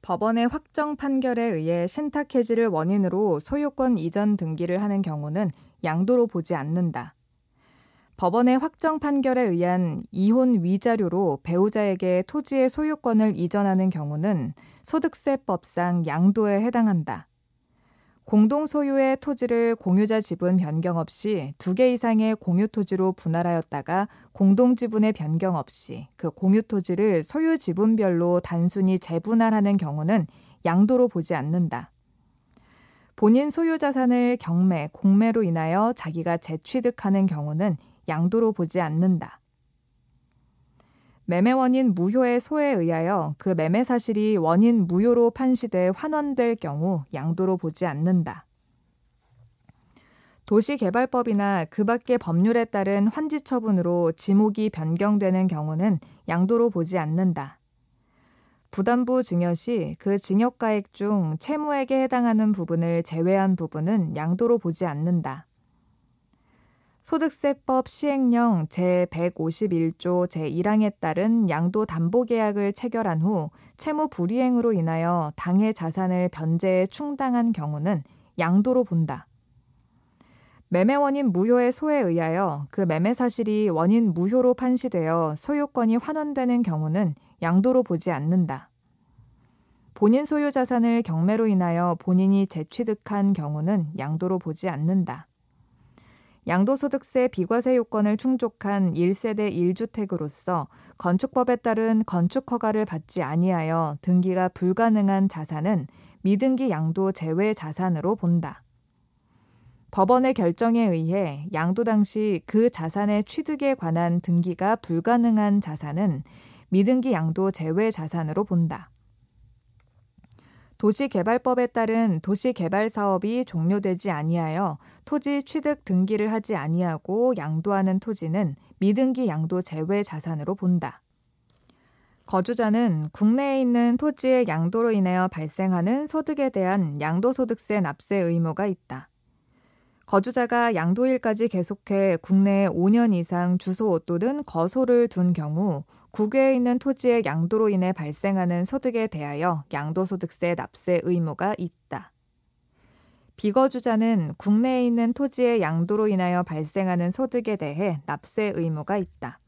법원의 확정 판결에 의해 신탁 해지를 원인으로 소유권 이전 등기를 하는 경우는 양도로 보지 않는다. 법원의 확정 판결에 의한 이혼 위자료로 배우자에게 토지의 소유권을 이전하는 경우는 소득세법상 양도에 해당한다. 공동 소유의 토지를 공유자 지분 변경 없이 2개 이상의 공유 토지로 분할하였다가 공동 지분의 변경 없이 그 공유 토지를 소유 지분별로 단순히 재분할하는 경우는 양도로 보지 않는다. 본인 소유 자산을 경매, 공매로 인하여 자기가 재취득하는 경우는 양도로 보지 않는다. 매매 원인 무효의 소에 의하여 그 매매 사실이 원인 무효로 판시돼 환원될 경우 양도로 보지 않는다. 도시개발법이나 그 밖의 법률에 따른 환지 처분으로 지목이 변경되는 경우는 양도로 보지 않는다. 부담부 증여 시 그 증여가액 중 채무액에 해당하는 부분을 제외한 부분은 양도로 보지 않는다. 소득세법 시행령 제151조 제1항에 따른 양도담보계약을 체결한 후 채무 불이행으로 인하여 당해 자산을 변제에 충당한 경우는 양도로 본다. 매매 원인 무효의 소에 의하여 그 매매 사실이 원인 무효로 판시되어 소유권이 환원되는 경우는 양도로 보지 않는다. 본인 소유 자산을 경매로 인하여 본인이 재취득한 경우는 양도로 보지 않는다. 양도소득세 비과세 요건을 충족한 1세대 1주택으로서 건축법에 따른 건축허가를 받지 아니하여 등기가 불가능한 자산은 미등기 양도 제외 자산으로 본다. 법원의 결정에 의해 양도 당시 그 자산의 취득에 관한 등기가 불가능한 자산은 미등기 양도 제외 자산으로 본다. 도시개발법에 따른 도시개발 사업이 종료되지 아니하여 토지 취득 등기를 하지 아니하고 양도하는 토지는 미등기 양도 제외 자산으로 본다. 거주자는 국내에 있는 토지의 양도로 인하여 발생하는 소득에 대한 양도소득세 납세 의무가 있다. 거주자가 양도일까지 계속해 국내에 5년 이상 주소 또는 거소를 둔 경우 국외에 있는 토지의 양도로 인해 발생하는 소득에 대하여 양도소득세 납세 의무가 있다. 비거주자는 국내에 있는 토지의 양도로 인하여 발생하는 소득에 대해 납세 의무가 있다.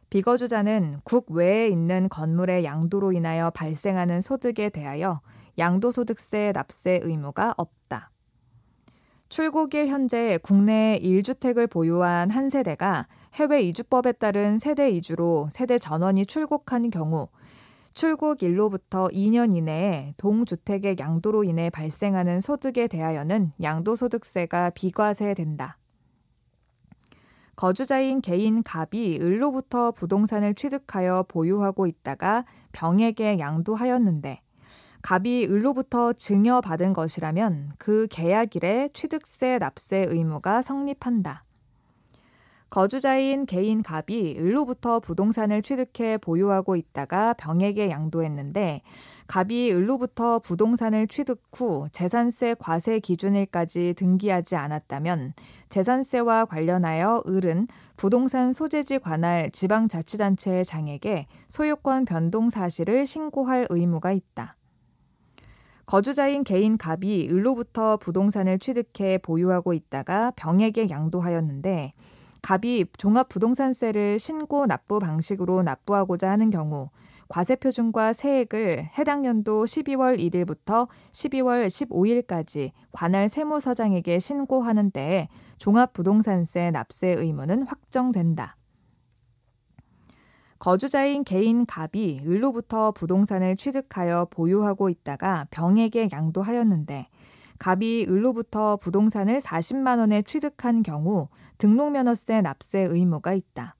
비거주자는 국외에 있는 건물의 양도로 인하여 발생하는 소득에 대하여 양도소득세 납세 의무가 없다. 출국일 현재 국내에 1주택을 보유한 한 세대가 해외 이주법에 따른 세대 이주로 세대 전원이 출국한 경우 출국일로부터 2년 이내에 동주택의 양도로 인해 발생하는 소득에 대하여는 양도소득세가 비과세된다. 거주자인 개인 갑이 을로부터 부동산을 취득하여 보유하고 있다가 병에게 양도하였는데 갑이 을로부터 증여받은 것이라면 그 계약일에 취득세 납세 의무가 성립한다. 거주자인 개인 갑이 을로부터 부동산을 취득해 보유하고 있다가 병에게 양도했는데 갑이 을로부터 부동산을 취득 후 재산세 과세 기준일까지 등기하지 않았다면 재산세와 관련하여 을은 부동산 소재지 관할 지방자치단체의 장에게 소유권 변동 사실을 신고할 의무가 있다. 거주자인 개인 갑이 을로부터 부동산을 취득해 보유하고 있다가 병에게 양도하였는데 갑이 종합부동산세를 신고 납부 방식으로 납부하고자 하는 경우 과세표준과 세액을 해당 연도 12월 1일부터 12월 15일까지 관할 세무서장에게 신고하는 때에 종합부동산세 납세 의무는 확정된다. 거주자인 개인 갑이 을로부터 부동산을 취득하여 보유하고 있다가 병에게 양도하였는데 갑이 을로부터 부동산을 40만 원에 취득한 경우 등록면허세 납세 의무가 있다.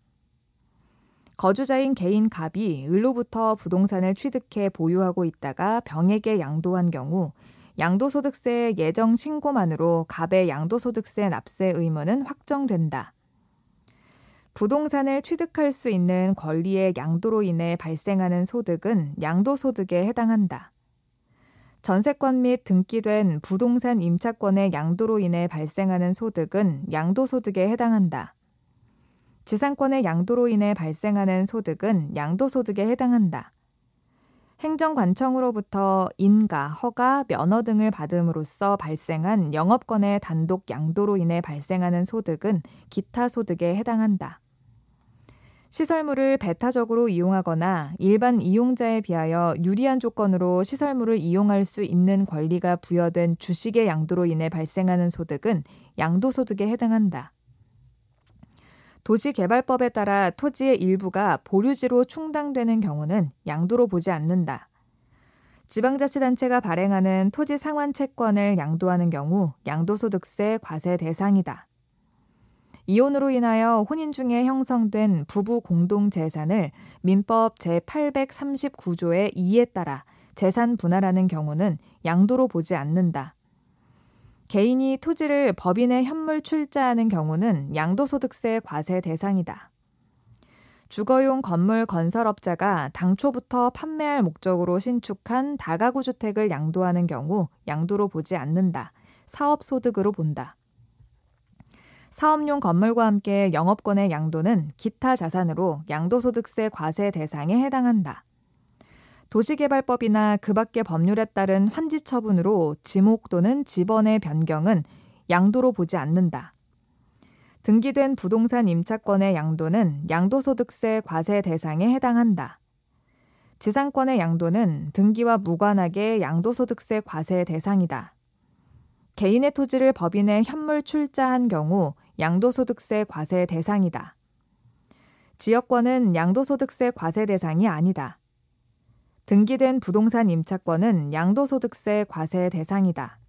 거주자인 개인 갑이 을로부터 부동산을 취득해 보유하고 있다가 병에게 양도한 경우 양도소득세 예정 신고만으로 갑의 양도소득세 납세 의무는 확정된다. 부동산을 취득할 수 있는 권리의 양도로 인해 발생하는 소득은 양도소득에 해당한다. 전세권 및 등기된 부동산 임차권의 양도로 인해 발생하는 소득은 양도소득에 해당한다. 지상권의 양도로 인해 발생하는 소득은 양도소득에 해당한다. 행정관청으로부터 인가, 허가, 면허 등을 받음으로써 발생한 영업권의 단독 양도로 인해 발생하는 소득은 기타 소득에 해당한다. 시설물을 배타적으로 이용하거나 일반 이용자에 비하여 유리한 조건으로 시설물을 이용할 수 있는 권리가 부여된 주식의 양도로 인해 발생하는 소득은 양도소득에 해당한다. 도시개발법에 따라 토지의 일부가 보류지로 충당되는 경우는 양도로 보지 않는다. 지방자치단체가 발행하는 토지 상환 채권을 양도하는 경우 양도소득세 과세 대상이다. 이혼으로 인하여 혼인 중에 형성된 부부 공동재산을 민법 제839조의 2에 따라 재산 분할하는 경우는 양도로 보지 않는다. 개인이 토지를 법인에 현물 출자하는 경우는 양도소득세 과세 대상이다. 주거용 건물 건설업자가 당초부터 판매할 목적으로 신축한 다가구 주택을 양도하는 경우 양도로 보지 않는다. 사업소득으로 본다. 사업용 건물과 함께 영업권의 양도는 기타 자산으로 양도소득세 과세 대상에 해당한다. 도시개발법이나 그 밖의 법률에 따른 환지 처분으로 지목 또는 지번의 변경은 양도로 보지 않는다. 등기된 부동산 임차권의 양도는 양도소득세 과세 대상에 해당한다. 지상권의 양도는 등기와 무관하게 양도소득세 과세 대상이다. 개인의 토지를 법인에 현물 출자한 경우 양도소득세 과세 대상이다. 지역권은 양도소득세 과세 대상이 아니다. 등기된 부동산 임차권은 양도소득세 과세 대상이다.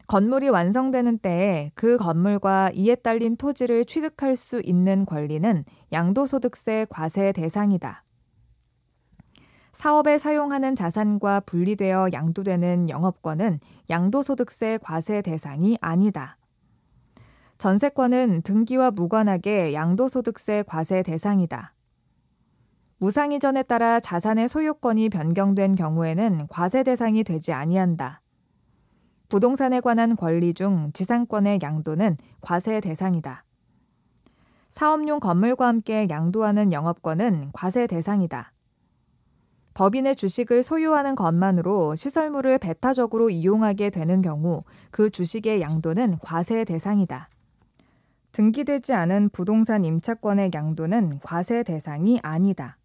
건물이 완성되는 때에 그 건물과 이에 딸린 토지를 취득할 수 있는 권리는 양도소득세 과세 대상이다. 사업에 사용하는 자산과 분리되어 양도되는 영업권은 양도소득세 과세 대상이 아니다. 전세권은 등기와 무관하게 양도소득세 과세 대상이다. 무상이전에 따라 자산의 소유권이 변경된 경우에는 과세 대상이 되지 아니한다. 부동산에 관한 권리 중 지상권의 양도는 과세 대상이다. 사업용 건물과 함께 양도하는 영업권은 과세 대상이다. 법인의 주식을 소유하는 것만으로 시설물을 배타적으로 이용하게 되는 경우 그 주식의 양도는 과세 대상이다. 등기되지 않은 부동산 임차권의 양도는 과세 대상이 아니다.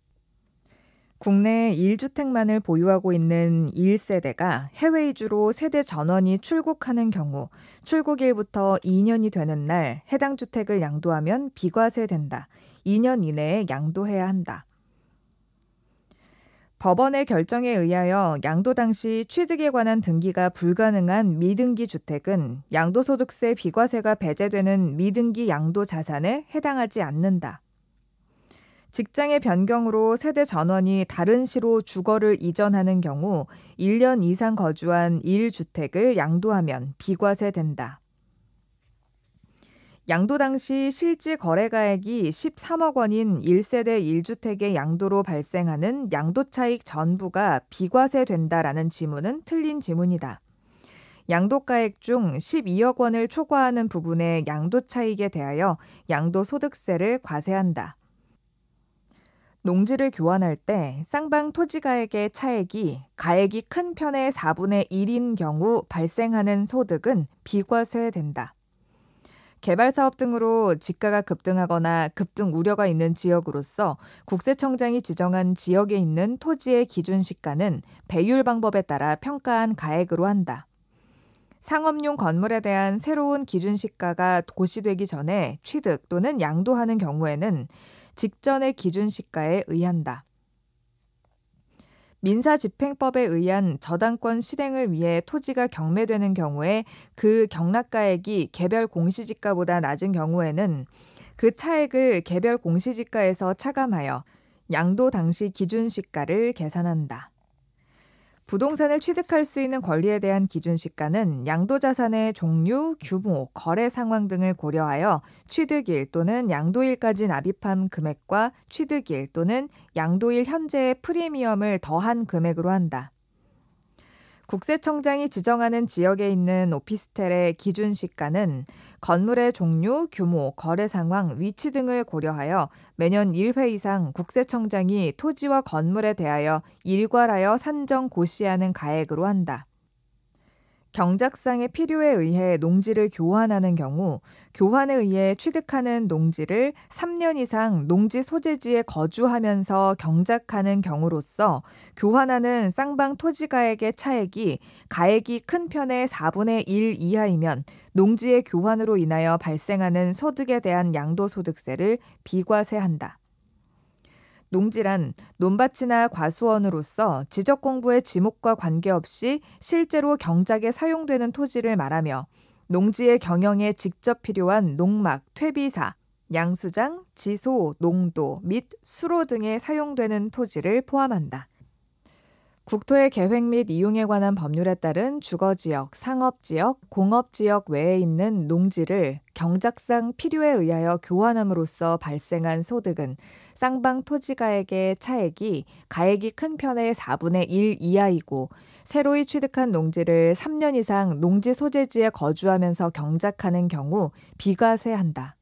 국내 1주택만을 보유하고 있는 1세대가 해외 이주로 세대 전원이 출국하는 경우 출국일부터 2년이 되는 날 해당 주택을 양도하면 비과세된다. 2년 이내에 양도해야 한다. 법원의 결정에 의하여 양도 당시 취득에 관한 등기가 불가능한 미등기 주택은 양도소득세 비과세가 배제되는 미등기 양도 자산에 해당하지 않는다. 직장의 변경으로 세대 전원이 다른 시로 주거를 이전하는 경우 1년 이상 거주한 1주택을 양도하면 비과세된다. 양도 당시 실지 거래가액이 13억 원인 1세대 1주택의 양도로 발생하는 양도차익 전부가 비과세된다라는 지문은 틀린 지문이다. 양도가액 중 12억 원을 초과하는 부분의 양도차익에 대하여 양도소득세를 과세한다. 농지를 교환할 때 쌍방 토지가액의 차액이 가액이 큰 편의 4분의 1인 경우 발생하는 소득은 비과세된다. 개발사업 등으로 지가가 급등하거나 급등 우려가 있는 지역으로서 국세청장이 지정한 지역에 있는 토지의 기준시가는 배율 방법에 따라 평가한 가액으로 한다. 상업용 건물에 대한 새로운 기준시가가 고시되기 전에 취득 또는 양도하는 경우에는 직전의 기준시가에 의한다. 민사집행법에 의한 저당권 실행을 위해 토지가 경매되는 경우에 그 경락가액이 개별 공시지가보다 낮은 경우에는 그 차액을 개별 공시지가에서 차감하여 양도 당시 기준시가를 계산한다. 부동산을 취득할 수 있는 권리에 대한 기준시가는 양도자산의 종류, 규모, 거래 상황 등을 고려하여 취득일 또는 양도일까지 납입한 금액과 취득일 또는 양도일 현재의 프리미엄을 더한 금액으로 한다. 국세청장이 지정하는 지역에 있는 오피스텔의 기준시가는 건물의 종류, 규모, 거래 상황, 위치 등을 고려하여 매년 1회 이상 국세청장이 토지와 건물에 대하여 일괄하여 산정 고시하는 가액으로 한다. 경작상의 필요에 의해 농지를 교환하는 경우 교환에 의해 취득하는 농지를 3년 이상 농지 소재지에 거주하면서 경작하는 경우로서 교환하는 쌍방 토지가액의 차액이 가액이 큰 편의 4분의 1 이하이면 농지의 교환으로 인하여 발생하는 소득에 대한 양도소득세를 비과세한다. 농지란 논밭이나 과수원으로서 지적공부의 지목과 관계없이 실제로 경작에 사용되는 토지를 말하며 농지의 경영에 직접 필요한 농막, 퇴비사, 양수장, 지소, 농도 및 수로 등에 사용되는 토지를 포함한다. 국토의 계획 및 이용에 관한 법률에 따른 주거지역, 상업지역, 공업지역 외에 있는 농지를 경작상 필요에 의하여 교환함으로써 발생한 소득은 쌍방 토지가액의 차액이 가액이 큰 편의 4분의 1 이하이고 새로이 취득한 농지를 3년 이상 농지 소재지에 거주하면서 경작하는 경우 비과세한다.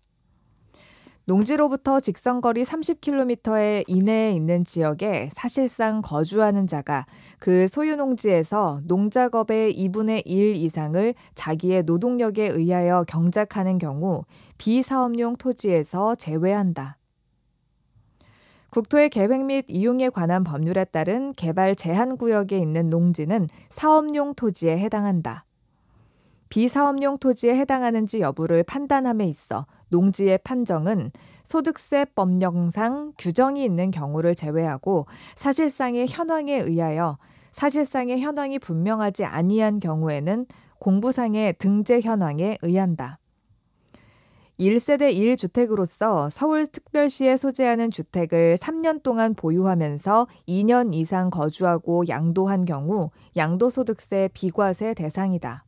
농지로부터 직선거리 30km 이내에 있는 지역에 사실상 거주하는 자가 그 소유 농지에서 농작업의 2분의 1 이상을 자기의 노동력에 의하여 경작하는 경우 비사업용 토지에서 제외한다. 국토의 계획 및 이용에 관한 법률에 따른 개발 제한구역에 있는 농지는 사업용 토지에 해당한다. 비사업용 토지에 해당하는지 여부를 판단함에 있어 농지의 판정은 소득세법령상 규정이 있는 경우를 제외하고 사실상의 현황이 분명하지 아니한 경우에는 공부상의 등재 현황에 의한다. 1세대 1주택으로서 서울특별시에 소재하는 주택을 3년 동안 보유하면서 2년 이상 거주하고 양도한 경우 양도소득세 비과세 대상이다.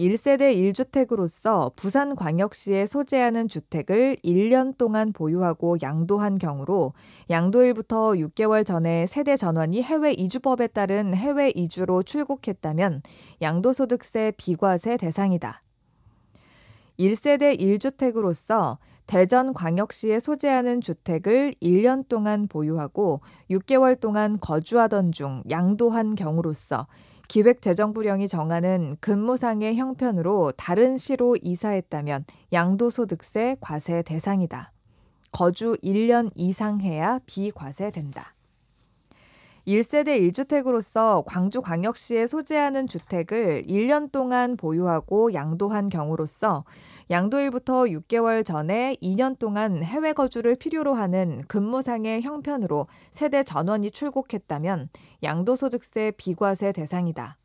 1세대 1주택으로서 부산광역시에 소재하는 주택을 1년 동안 보유하고 양도한 경우로 양도일부터 6개월 전에 세대 전원이 해외 이주법에 따른 해외 이주로 출국했다면 양도소득세 비과세 대상이다. 1세대 1주택으로서 대전광역시에 소재하는 주택을 1년 동안 보유하고 6개월 동안 거주하던 중 양도한 경우로서 기획재정부령이 정하는 근무상의 형편으로 다른 시로 이사했다면 양도소득세 과세 대상이다. 거주 1년 이상 해야 비과세된다. 1세대 1주택으로서 광주광역시에 소재하는 주택을 1년 동안 보유하고 양도한 경우로서 양도일부터 6개월 전에 2년 동안 해외 거주를 필요로 하는 근무상의 형편으로 세대 전원이 출국했다면 양도소득세 비과세 대상이다.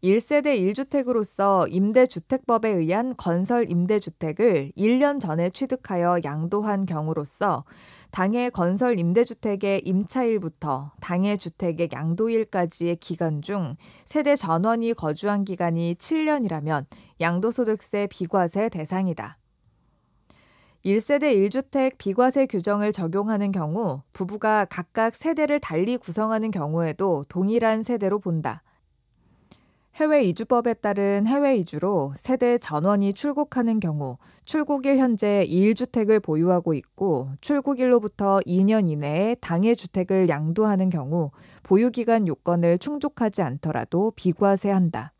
1세대 1주택으로서 임대주택법에 의한 건설 임대주택을 1년 전에 취득하여 양도한 경우로서 당해 건설 임대주택의 임차일부터 당해 주택의 양도일까지의 기간 중 세대 전원이 거주한 기간이 7년이라면 양도소득세 비과세 대상이다. 1세대 1주택 비과세 규정을 적용하는 경우 부부가 각각 세대를 달리 구성하는 경우에도 동일한 세대로 본다. 해외 이주법에 따른 해외 이주로 세대 전원이 출국하는 경우 출국일 현재 1주택을 보유하고 있고 출국일로부터 2년 이내에 당해 주택을 양도하는 경우 보유기간 요건을 충족하지 않더라도 비과세한다.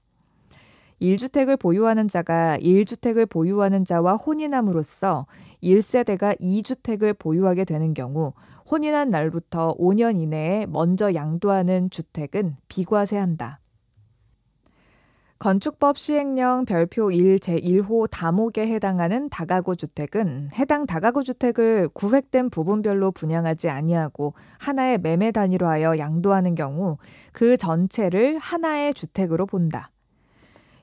1주택을 보유하는 자가 1주택을 보유하는 자와 혼인함으로써 1세대가 2주택을 보유하게 되는 경우 혼인한 날부터 5년 이내에 먼저 양도하는 주택은 비과세한다. 건축법 시행령 별표 1 제1호 다목에 해당하는 다가구 주택은 해당 다가구 주택을 구획된 부분별로 분양하지 아니하고 하나의 매매 단위로하여 양도하는 경우 그 전체를 하나의 주택으로 본다.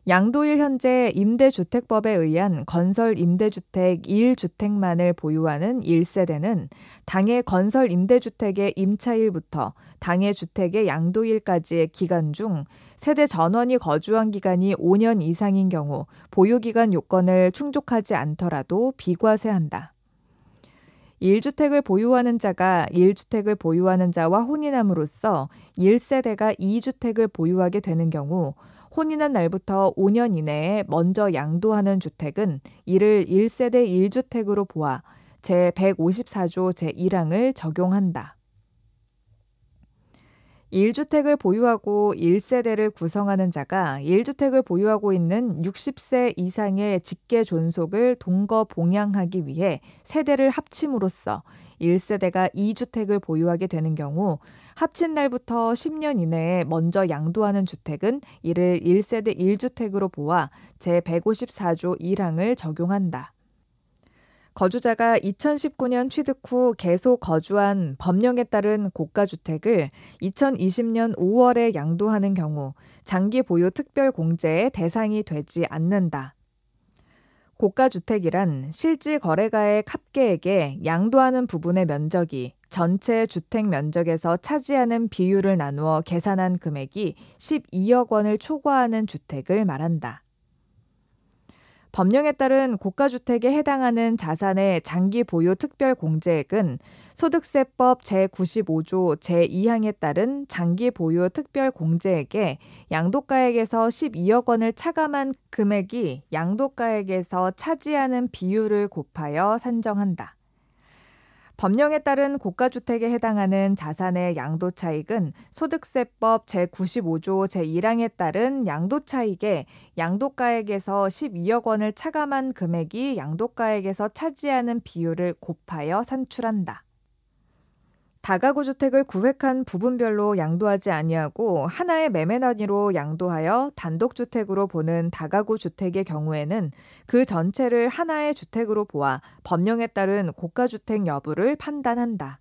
양도일 현재 임대주택법에 의한 건설 임대주택 1주택만을 보유하는 1세대는 당해 건설 임대주택의 임차일부터 당해 주택의 양도일까지의 기간 중 세대 전원이 거주한 기간이 5년 이상인 경우 보유기간 요건을 충족하지 않더라도 비과세한다. 1주택을 보유하는 자가 1주택을 보유하는 자와 혼인함으로써 1세대가 2주택을 보유하게 되는 경우 혼인한 날부터 5년 이내에 먼저 양도하는 주택은 이를 1세대 1주택으로 보아 제154조 제1항을 적용한다. 1주택을 보유하고 1세대를 구성하는 자가 1주택을 보유하고 있는 60세 이상의 직계 존속을 동거 봉양하기 위해 세대를 합침으로써 1세대가 2주택을 보유하게 되는 경우 합친 날부터 10년 이내에 먼저 양도하는 주택은 이를 1세대 1주택으로 보아 제154조 1항을 적용한다. 거주자가 2019년 취득 후 계속 거주한 법령에 따른 고가주택을 2020년 5월에 양도하는 경우 장기 보유 특별 공제의 대상이 되지 않는다. 고가주택이란 실지 거래가의 합계액에 양도하는 부분의 면적이 전체 주택 면적에서 차지하는 비율을 나누어 계산한 금액이 12억 원을 초과하는 주택을 말한다. 법령에 따른 고가주택에 해당하는 자산의 장기 보유 특별 공제액은 소득세법 제95조 제2항에 따른 장기 보유 특별 공제액에 양도가액에서 12억 원을 차감한 금액이 양도가액에서 차지하는 비율을 곱하여 산정한다. 법령에 따른 고가주택에 해당하는 자산의 양도차익은 소득세법 제95조 제1항에 따른 양도차익에 양도가액에서 12억 원을 차감한 금액이 양도가액에서 차지하는 비율을 곱하여 산출한다. 다가구 주택을 구획한 부분별로 양도하지 아니하고 하나의 매매 단위로 양도하여 단독주택으로 보는 다가구 주택의 경우에는 그 전체를 하나의 주택으로 보아 법령에 따른 고가주택 여부를 판단한다.